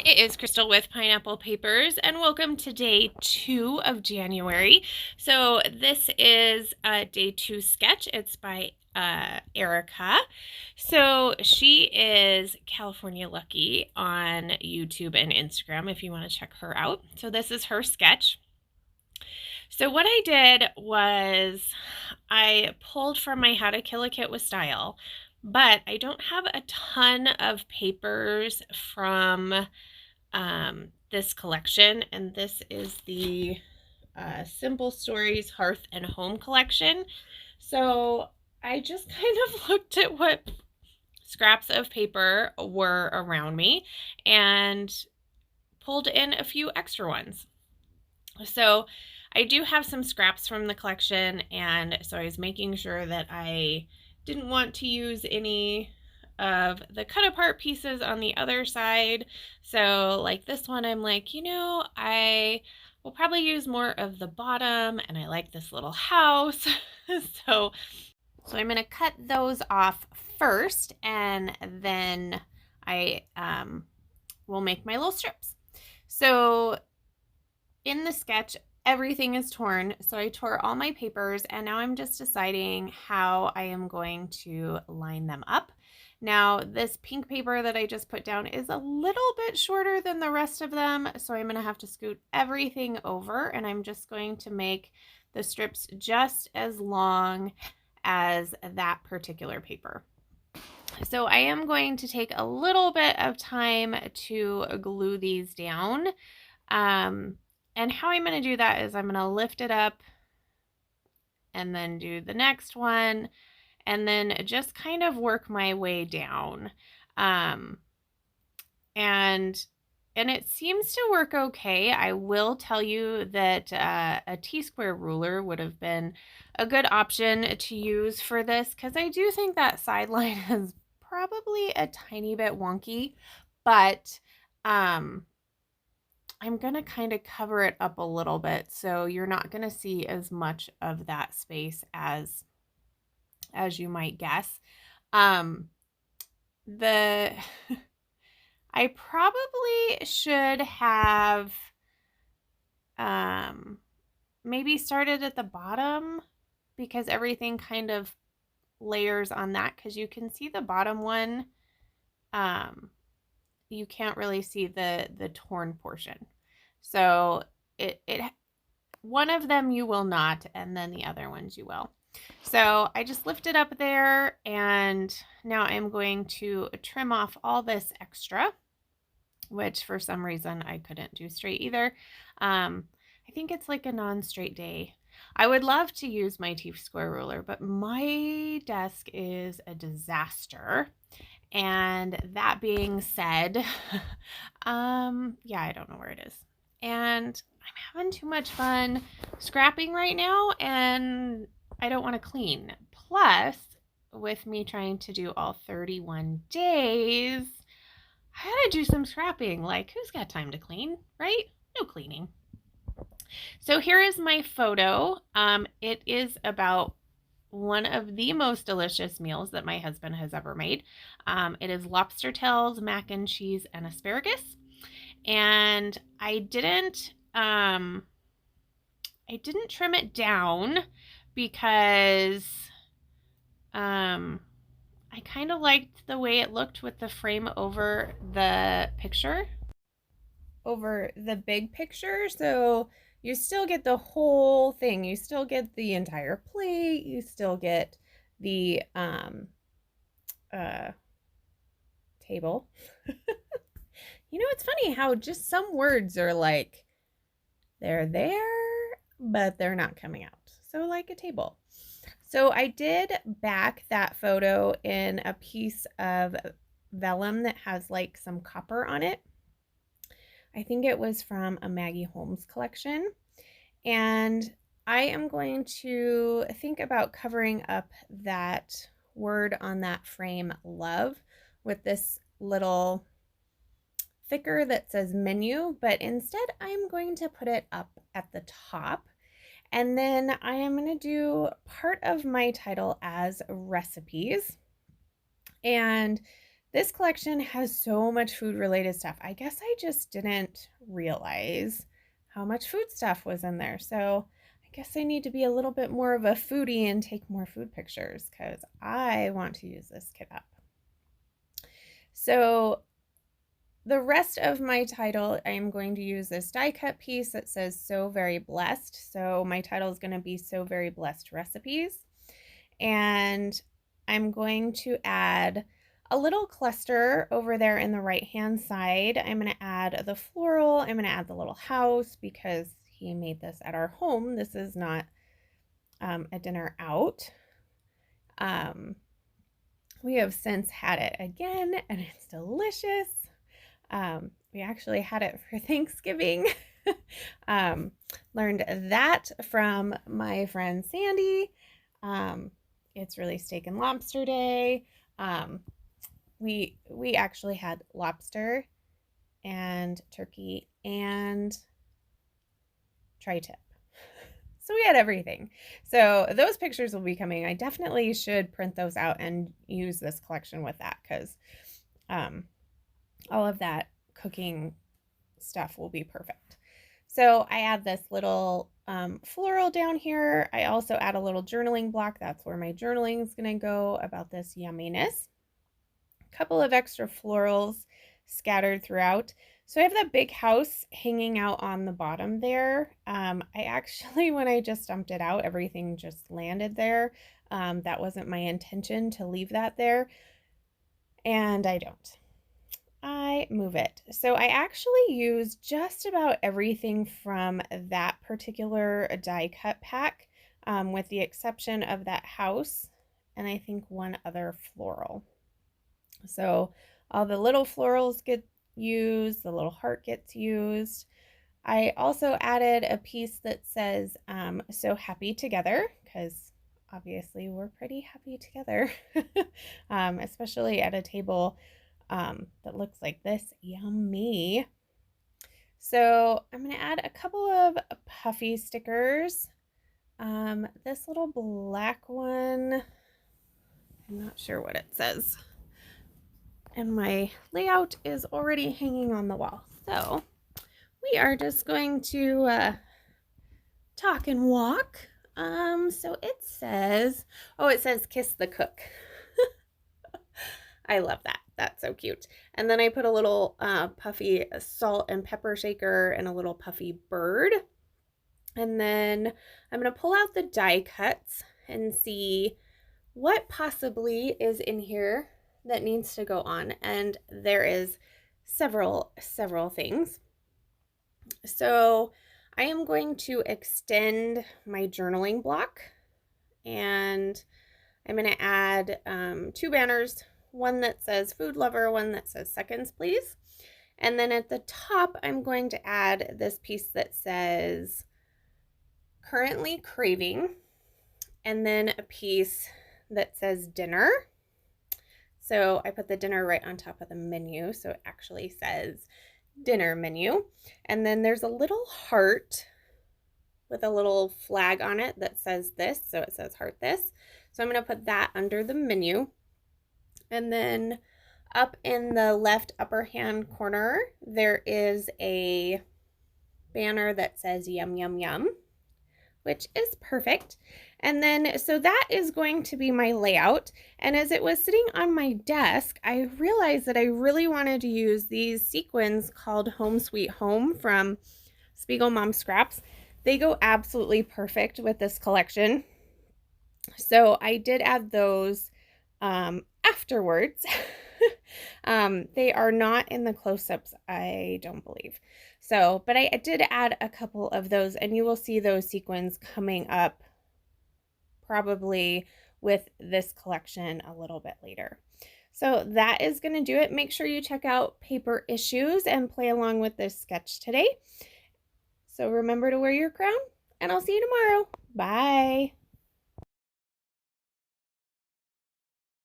it is Crystal with Pineapple Papers, and welcome to day 2 of January. So this is a day 2 sketch. It's by Erica. So she is California Lucky on YouTube and Instagram if you want to check her out. So this is her sketch. So what I did was I pulled from my How to Kill a Kit with Style, but I don't have a ton of papers from this collection, and this is the Simple Stories Hearth and Home collection. So I just kind of looked at what scraps of paper were around me and pulled in a few extra ones. So I do have some scraps from the collection, and so I was making sure that I didn't want to use any of the cut apart pieces on the other side. So like this one, I'm like, I will probably use more of the bottom, and I like this little house. So I'm going to cut those off first, and then I will make my little strips. So in the sketch, everything is torn, so I tore all my papers, and now I'm just deciding how I am going to line them up. Now, this pink paper that I just put down is a little bit shorter than the rest of them, so I'm going to have to scoot everything over, and I'm just going to make the strips just as long as that particular paper. So I am going to take a little bit of time to glue these down. And how I'm going to do that is I'm going to lift it up and then do the next one and then just kind of work my way down. And it seems to work okay. I will tell you that a T-square ruler would have been a good option to use for this, because I do think that sideline is probably a tiny bit wonky, but I'm going to kind of cover it up a little bit, so you're not going to see as much of that space as you might guess. I probably should have maybe started at the bottom, because everything kind of layers on that, because you can see the bottom one. You can't really see the torn portion. So it one of them you will not, and then the other ones you will. So I just lift it up there, and now I'm going to trim off all this extra, which for some reason I couldn't do straight either. I think it's like a non-straight day. I would love to use my T-square ruler, but my desk is a disaster. And that being said, yeah, I don't know where it is. And I'm having too much fun scrapping right now, and I don't want to clean. Plus, with me trying to do all 31 days, I gotta do some scrapping. Like, who's got time to clean, right? No cleaning. So here is my photo. It is about one of the most delicious meals that my husband has ever made. It is lobster tails, mac and cheese, and asparagus. And I didn't trim it down because I kind of liked the way it looked with the frame over the picture, over the big picture. So you still get the whole thing. You still get the entire plate. You still get the table. It's funny how just some words are like, they're there, but they're not coming out. So like a table. So I did back that photo in a piece of vellum that has like some copper on it. I think it was from a Maggie Holmes collection. And I am going to think about covering up that word on that frame, love, with this little thicker that says menu, but instead I'm going to put it up at the top. And then I am going to do part of my title as recipes. And This collection has so much food related stuff. I guess I just didn't realize how much food stuff was in there. So I guess I need to be a little bit more of a foodie and take more food pictures because I want to use this kit up. So the rest of my title, I am going to use this die cut piece that says So Very Blessed. So my title is going to be So Very Blessed Recipes. And I'm going to add a little cluster over there in the right hand side. I'm going to add the floral. I'm going to add the little house because he made this at our home. This is not a dinner out. We have since had it again and it's delicious. We actually had it for Thanksgiving. Learned that from my friend Sandy. It's really steak and lobster day. We actually had lobster and turkey and tri-tip. So we had everything. So those pictures will be coming. I definitely should print those out and use this collection with that because all of that cooking stuff will be perfect. So I add this little floral down here. I also add a little journaling block. That's where my journaling is going to go about this yumminess. A couple of extra florals scattered throughout. So I have that big house hanging out on the bottom there. I actually, when I just dumped it out, everything just landed there. That wasn't my intention to leave that there. And I don't. I move it. So I actually use just about everything from that particular die cut pack, with the exception of that house and I think one other floral. So all the little florals get used, the little heart gets used. I also added a piece that says so happy together because obviously we're pretty happy together, especially at a table that looks like this. Yummy. So I'm going to add a couple of puffy stickers. This little black one, I'm not sure what it says. And my layout is already hanging on the wall. So we are just going to talk and walk. So it says, oh, it says kiss the cook. I love that. That's so cute. And then I put a little puffy salt and pepper shaker and a little puffy bird. And then I'm going to pull out the die cuts and see what possibly is in here that needs to go on. And there is several things. So I am going to extend my journaling block and I'm going to add 2 banners, one that says food lover, one that says seconds please. And then at the top, I'm going to add this piece that says currently craving, and then a piece that says dinner. So I put the dinner right on top of the menu, so it actually says dinner menu. And then there's a little heart with a little flag on it that says this, so it says heart this. So I'm going to put that under the menu. And then up in the left upper hand corner, there is a banner that says yum, yum, yum, which is perfect. And then, so that is going to be my layout. And as it was sitting on my desk, I realized that I really wanted to use these sequins called Home Sweet Home from Spiegel Mom Scraps. They go absolutely perfect with this collection. So I did add those afterwards. They are not in the close-ups, I don't believe. So, but I did add a couple of those, and you will see those sequins coming up probably with this collection a little bit later. So that is going to do it. Make sure you check out Paper Issues and play along with this sketch today. So remember to wear your crown, and I'll see you tomorrow. Bye.